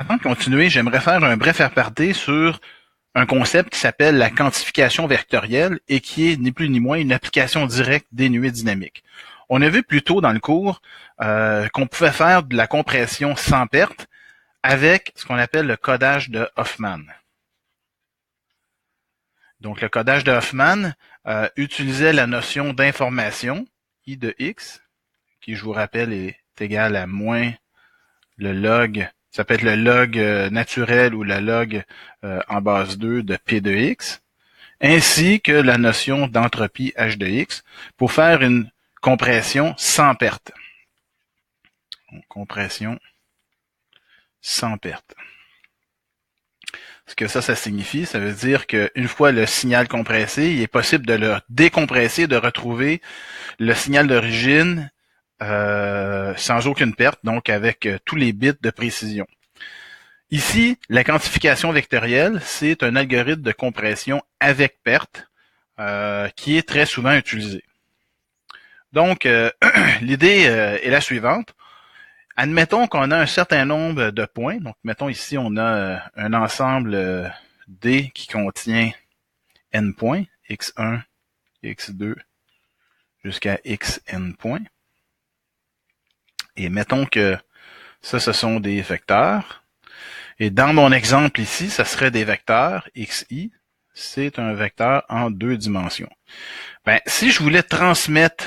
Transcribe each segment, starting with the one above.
Avant de continuer, j'aimerais faire un bref aparté sur un concept qui s'appelle la quantification vectorielle et qui est ni plus ni moins une application directe des nuées dynamiques. On a vu plus tôt dans le cours qu'on pouvait faire de la compression sans perte avec ce qu'on appelle le codage de Hoffman. Donc le codage de Hoffman utilisait la notion d'information, I de x, qui je vous rappelle est égal à moins le log, ça peut être le log naturel ou le log en base 2 de P de x, ainsi que la notion d'entropie H de x pour faire une compression sans perte. Donc, compression sans perte. Ce que ça signifie, ça veut dire qu'une fois le signal compressé, il est possible de le décompresser, de retrouver le signal d'origine sans aucune perte, donc avec tous les bits de précision. Ici, la quantification vectorielle, c'est un algorithme de compression avec perte qui est très souvent utilisé. Donc, l'idée est la suivante. Admettons qu'on a un certain nombre de points. Donc, mettons ici, on a un ensemble D qui contient n points, x1, x2, jusqu'à xn points. Et mettons que ça, ce sont des vecteurs. Et dans mon exemple ici, ça serait des vecteurs xi. C'est un vecteur en 2 dimensions. Ben, si je voulais transmettre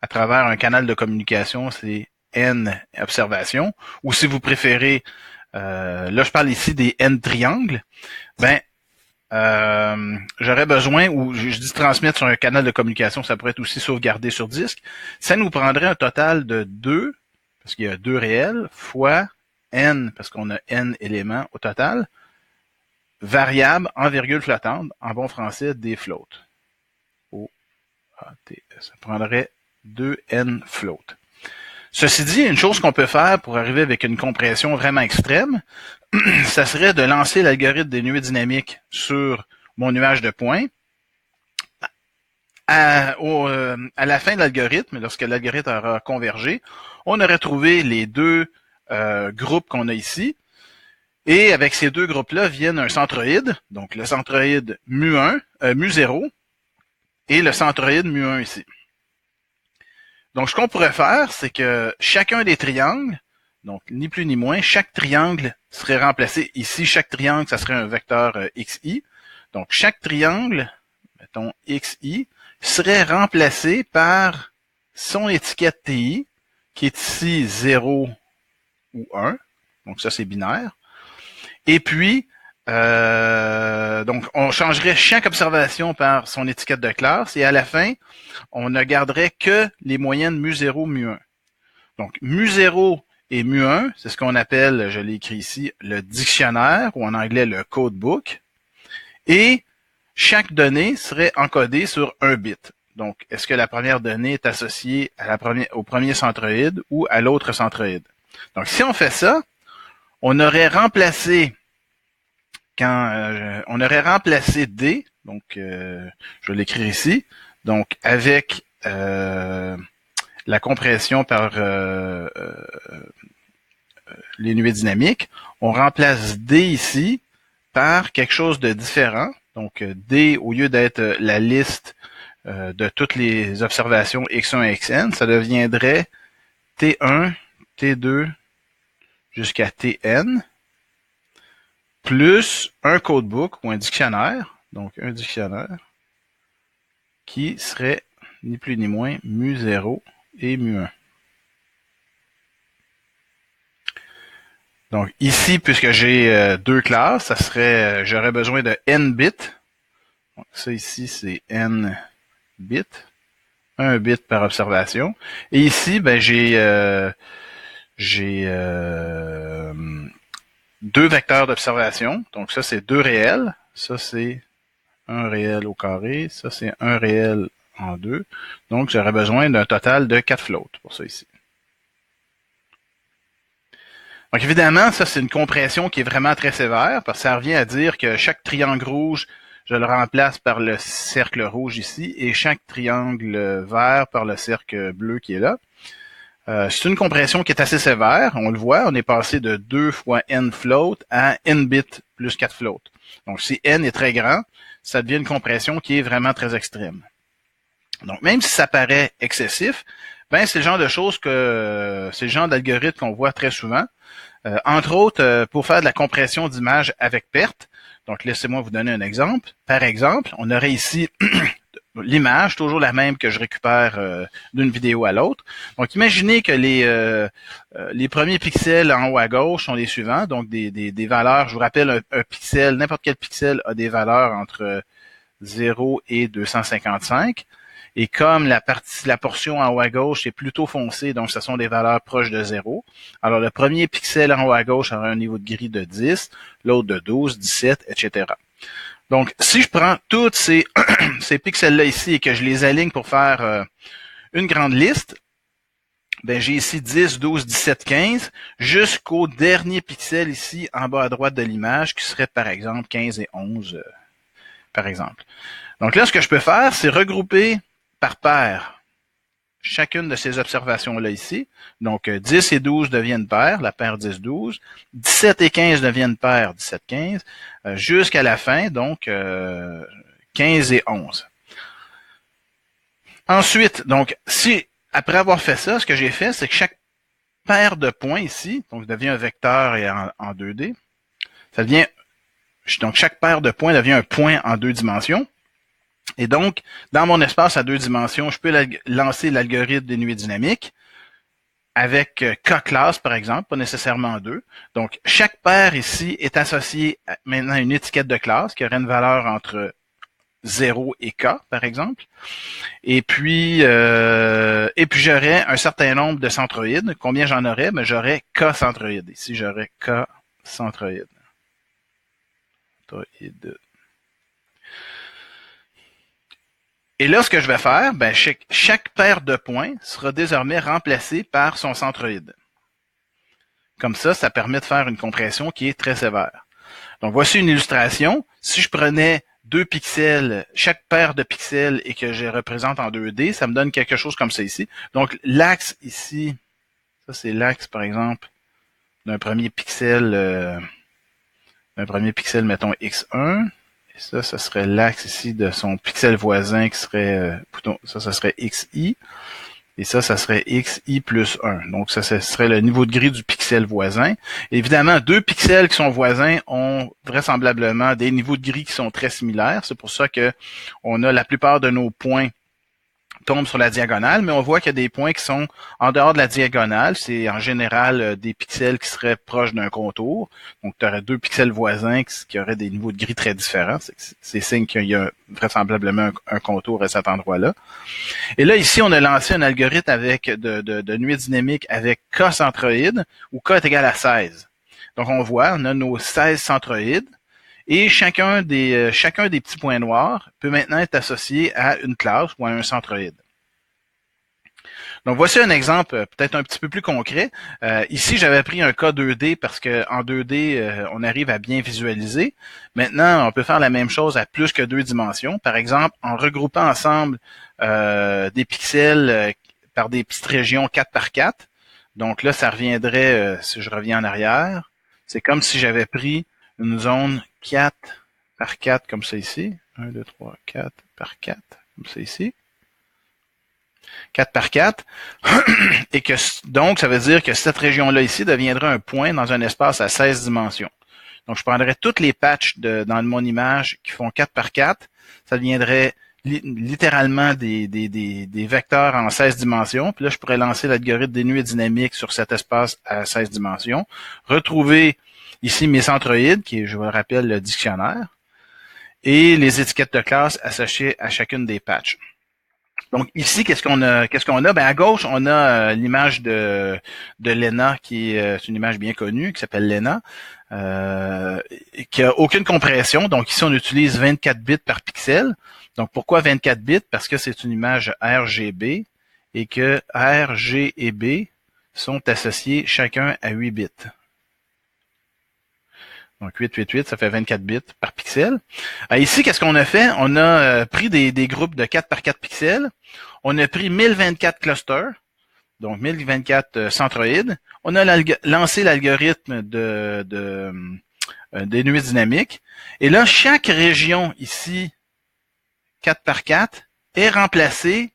à travers un canal de communication, c'est n observations, ou si vous préférez, là je parle ici des n triangles, ben j'aurais besoin, ou je dis transmettre sur un canal de communication, ça pourrait être aussi sauvegardé sur disque, ça nous prendrait un total de 2, parce qu'il y a 2 réels, fois n, parce qu'on a n éléments au total, variable en virgule flottante, en bon français, des floats. O-A-T. Ça prendrait 2n float. Ceci dit, une chose qu'on peut faire pour arriver avec une compression vraiment extrême, ça serait de lancer l'algorithme des nuées dynamiques sur mon nuage de points. À la fin de l'algorithme, lorsque l'algorithme aura convergé, on aurait trouvé les deux groupes qu'on a ici. Et avec ces deux groupes-là viennent un centroïde, donc le centroïde mu1, mu0, et le centroïde mu1 ici. Donc, ce qu'on pourrait faire, c'est que chacun des triangles, donc ni plus ni moins, chaque triangle serait remplacé. Ici, chaque triangle, ça serait un vecteur xi. Donc, chaque triangle, mettons xi, serait remplacé par son étiquette ti, qui est ici 0 ou 1. Donc, ça, c'est binaire. Et puis, donc, on changerait chaque observation par son étiquette de classe et à la fin, on ne garderait que les moyennes mu0, mu1. Donc, mu0 et mu1, c'est ce qu'on appelle, je l'ai écrit ici, le dictionnaire ou en anglais le codebook. Et chaque donnée serait encodée sur un bit. Donc, est-ce que la première donnée est associée à au premier centroïde ou à l'autre centroïde? Donc, si on fait ça, on aurait remplacé on aurait remplacé D, donc je vais l'écrire ici, donc avec la compression par les nuées dynamiques, on remplace D ici par quelque chose de différent. Donc D, au lieu d'être la liste de toutes les observations x1 et xn, ça deviendrait T1, T2 jusqu'à Tn, plus un codebook ou un dictionnaire, donc un dictionnaire, qui serait ni plus ni moins mu0 et mu1. Donc ici, puisque j'ai deux classes, ça serait, j'aurais besoin de n bits. Donc ça ici, c'est n bits, un bit par observation. Et ici, ben j'ai deux vecteurs d'observation. Donc ça, c'est deux réels. Ça, c'est un réel au carré. Ça, c'est un réel en deux. Donc, j'aurais besoin d'un total de 4 floats pour ça ici. Donc, évidemment, ça, c'est une compression qui est vraiment très sévère parce que ça revient à dire que chaque triangle rouge, je le remplace par le cercle rouge ici et chaque triangle vert par le cercle bleu qui est là. C'est une compression qui est assez sévère. On le voit, on est passé de 2 fois n float à n bits plus 4 float. Donc, si n est très grand, ça devient une compression qui est vraiment très extrême. Donc, même si ça paraît excessif, ben c'est le genre de choses que c'est le genre d'algorithme qu'on voit très souvent. Entre autres, pour faire de la compression d'image avec perte. Donc, laissez-moi vous donner un exemple. Par exemple, on aurait ici l'image, toujours la même que je récupère d'une vidéo à l'autre. Donc, imaginez que les premiers pixels en haut à gauche sont les suivants. Donc, des valeurs, je vous rappelle, un pixel, n'importe quel pixel a des valeurs entre 0 et 255. Et comme la portion en haut à gauche est plutôt foncée, donc ce sont des valeurs proches de 0. Alors, le premier pixel en haut à gauche aura un niveau de gris de 10, l'autre de 12, 17, etc. Donc, si je prends tous ces, ces pixels-là ici et que je les aligne pour faire une grande liste, ben j'ai ici 10, 12, 17, 15, jusqu'au dernier pixel ici en bas à droite de l'image, qui serait par exemple 15 et 11, par exemple. Donc là, ce que je peux faire, c'est regrouper par paire chacune de ces observations-là ici. Donc, 10 et 12 deviennent paires, la paire 10-12. 17 et 15 deviennent paires, 17-15. Jusqu'à la fin, donc 15 et 11. Ensuite, donc, si après avoir fait ça, ce que j'ai fait, c'est que chaque paire de points ici, donc devient un vecteur et en 2D, ça devient, donc chaque paire de points devient un point en 2 dimensions. Et donc, dans mon espace à 2 dimensions, je peux lancer l'algorithme des nuées dynamiques avec K-class, par exemple, pas nécessairement 2. Donc, chaque paire ici est associée maintenant à une étiquette de classe qui aurait une valeur entre 0 et K, par exemple. Et puis j'aurais un certain nombre de centroïdes. Combien j'en aurais? Ben, j'aurais K centroïdes. Ici, j'aurais K centroïdes. Et là, ce que je vais faire, ben, chaque paire de points sera désormais remplacée par son centroïde. Comme ça permet de faire une compression qui est très sévère. Donc, voici une illustration. Si je prenais 2 pixels, chaque paire de pixels et que je représente en 2D, ça me donne quelque chose comme ça ici. Donc, l'axe ici, ça c'est l'axe, par exemple, d'un premier pixel, mettons X1. Et ça serait l'axe ici de son pixel voisin qui serait, ça serait XI. Et ça serait XI plus 1. Donc, ça serait le niveau de gris du pixel voisin. Évidemment, 2 pixels qui sont voisins ont vraisemblablement des niveaux de gris qui sont très similaires. C'est pour ça que on a la plupart de nos points tombe sur la diagonale, mais on voit qu'il y a des points qui sont en dehors de la diagonale. C'est en général des pixels qui seraient proches d'un contour. Donc, tu aurais 2 pixels voisins qui auraient des niveaux de gris très différents. C'est signe qu'il y a vraisemblablement un contour à cet endroit-là. Et là, ici, on a lancé un algorithme avec de nuée dynamique avec K centroïdes, où K est égal à 16. Donc, on voit, on a nos 16 centroïdes. Et chacun des petits points noirs peut maintenant être associé à une classe ou à un centroïde. Donc, voici un exemple peut-être un petit peu plus concret. Ici, j'avais pris un cas 2D parce qu'en 2D, on arrive à bien visualiser. Maintenant, on peut faire la même chose à plus que 2 dimensions. Par exemple, en regroupant ensemble des pixels par des petites régions 4 par 4. Donc là, ça reviendrait, si je reviens en arrière, c'est comme si j'avais pris une zone 4 par 4 comme ça ici. 1, 2, 3, 4 par 4 comme ça ici. 4 par 4. Et que donc, ça veut dire que cette région-là ici deviendra un point dans un espace à 16 dimensions. Donc, je prendrais toutes les patchs dans mon image qui font 4 par 4. Ça deviendrait littéralement des vecteurs en 16 dimensions. Puis là, je pourrais lancer l'algorithme des nuées dynamiques sur cet espace à 16 dimensions. Retrouver ici mes centroïdes, qui est, je vous le rappelle, le dictionnaire, et les étiquettes de classe associées à chacune des patchs. Donc ici, qu'est-ce qu'on a? Ben à gauche, on a l'image de Lena, qui est une image bien connue, qui s'appelle Lena, qui a aucune compression. Donc ici, on utilise 24 bits par pixel. Donc pourquoi 24 bits? Parce que c'est une image RGB et que R, G et B sont associés chacun à 8 bits. Donc 8, 8, 8, ça fait 24 bits par pixel. Ici, qu'est-ce qu'on a fait? On a pris des groupes de 4 par 4 pixels. On a pris 1024 clusters. donc 1024 centroïdes. On a lancé l'algorithme des nuits dynamiques. Et là, chaque région ici, 4 par 4, est remplacée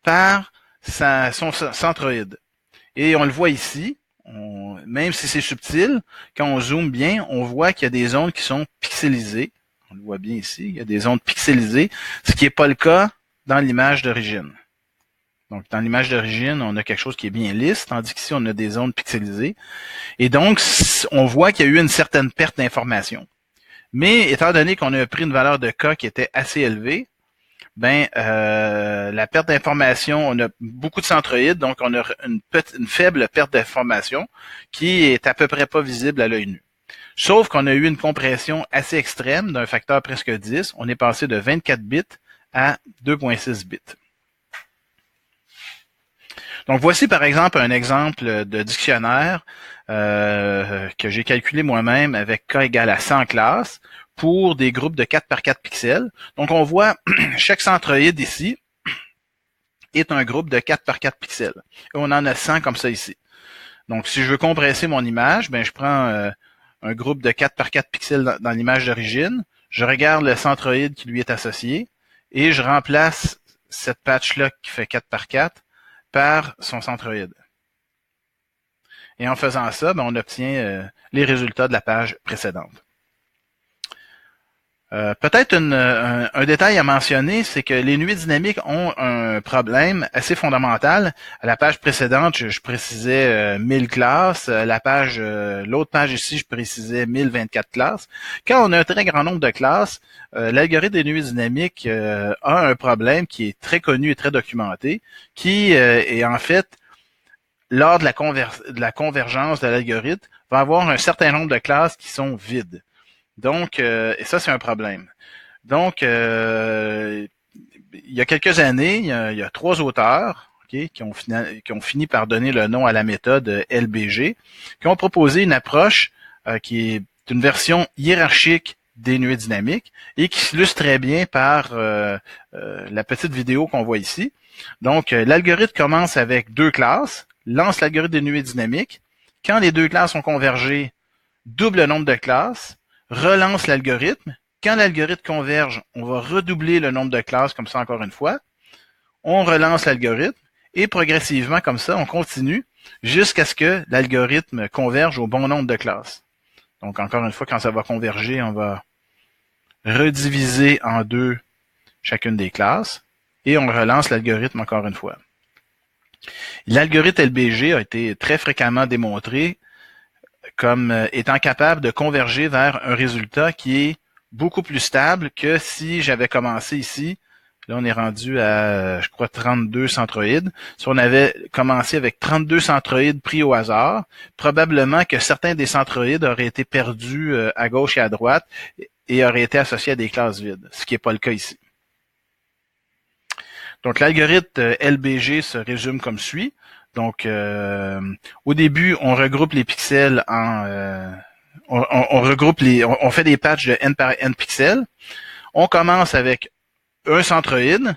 par son centroïde. Et on le voit ici, même si c'est subtil, quand on zoome bien, on voit qu'il y a des zones qui sont pixelisées. On le voit bien ici, il y a des zones pixelisées, ce qui n'est pas le cas dans l'image d'origine. Donc, dans l'image d'origine, on a quelque chose qui est bien lisse, tandis qu'ici, on a des zones pixelisées. Et donc, on voit qu'il y a eu une certaine perte d'information. Mais, étant donné qu'on a pris une valeur de K qui était assez élevée, la perte d'information, on a beaucoup de centroïdes, donc on a une faible perte d'information qui est à peu près pas visible à l'œil nu. Sauf qu'on a eu une compression assez extrême d'un facteur presque 10. On est passé de 24 bits à 2.6 bits. Donc, voici par exemple un exemple de dictionnaire que j'ai calculé moi-même avec K égale à 100 classes pour des groupes de 4 par 4 pixels. Donc, on voit chaque centroïde ici est un groupe de 4 par 4 pixels. Et on en a 100 comme ça ici. Donc, si je veux compresser mon image, je prends un groupe de 4 par 4 pixels dans l'image d'origine, je regarde le centroïde qui lui est associé et je remplace cette patch-là qui fait 4 par 4 par son centroïde. Et en faisant ça, on obtient les résultats de la page précédente. Peut-être un détail à mentionner, c'est que les nuits dynamiques ont un problème assez fondamental. À la page précédente, je précisais 1000 classes. L'autre page ici, je précisais 1024 classes. Quand on a un très grand nombre de classes, l'algorithme des nuits dynamiques a un problème qui est très connu et très documenté, qui est en fait, lors de la convergence de l'algorithme, va avoir un certain nombre de classes qui sont vides. Donc, et ça, c'est un problème. Donc, il y a quelques années, il y a 3 auteurs qui ont fini par donner le nom à la méthode LBG, qui ont proposé une approche qui est une version hiérarchique des nuits dynamiques et qui s'illustre très bien par la petite vidéo qu'on voit ici. Donc, l'algorithme commence avec 2 classes, lance l'algorithme des nuits dynamiques. Quand les 2 classes ont convergé, double le nombre de classes, relance l'algorithme. Quand l'algorithme converge, on va redoubler le nombre de classes comme ça encore une fois. On relance l'algorithme et progressivement comme ça, on continue jusqu'à ce que l'algorithme converge au bon nombre de classes. Donc encore une fois, quand ça va converger, on va rediviser en 2 chacune des classes et on relance l'algorithme encore une fois. L'algorithme LBG a été très fréquemment démontré comme étant capable de converger vers un résultat qui est beaucoup plus stable que si j'avais commencé ici. Là, on est rendu à, je crois, 32 centroïdes. Si on avait commencé avec 32 centroïdes pris au hasard, probablement que certains des centroïdes auraient été perdus à gauche et à droite et auraient été associés à des classes vides, ce qui n'est pas le cas ici. Donc, l'algorithme LBG se résume comme suit. Donc, au début, on regroupe les pixels on fait des patchs de n par n pixels. On commence avec un centroïde.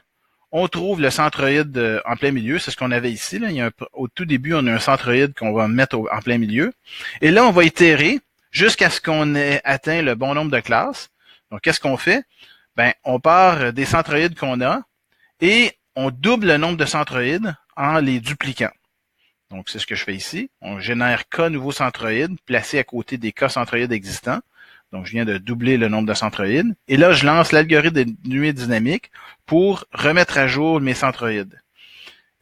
On trouve le centroïde en plein milieu. C'est ce qu'on avait ici. Là. Au tout début, on a un centroïde qu'on va mettre en plein milieu. Et là, on va itérer jusqu'à ce qu'on ait atteint le bon nombre de classes. Donc, qu'est-ce qu'on fait? On part des centroïdes qu'on a et on double le nombre de centroïdes en les dupliquant. Donc, c'est ce que je fais ici. On génère K nouveaux centroïdes placés à côté des K centroïdes existants. Donc, je viens de doubler le nombre de centroïdes. Et là, je lance l'algorithme des nuits dynamiques pour remettre à jour mes centroïdes.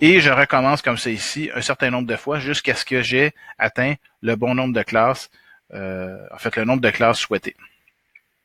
Et je recommence comme ça ici un certain nombre de fois jusqu'à ce que j'ai atteint le bon nombre de classes, le nombre de classes souhaitées.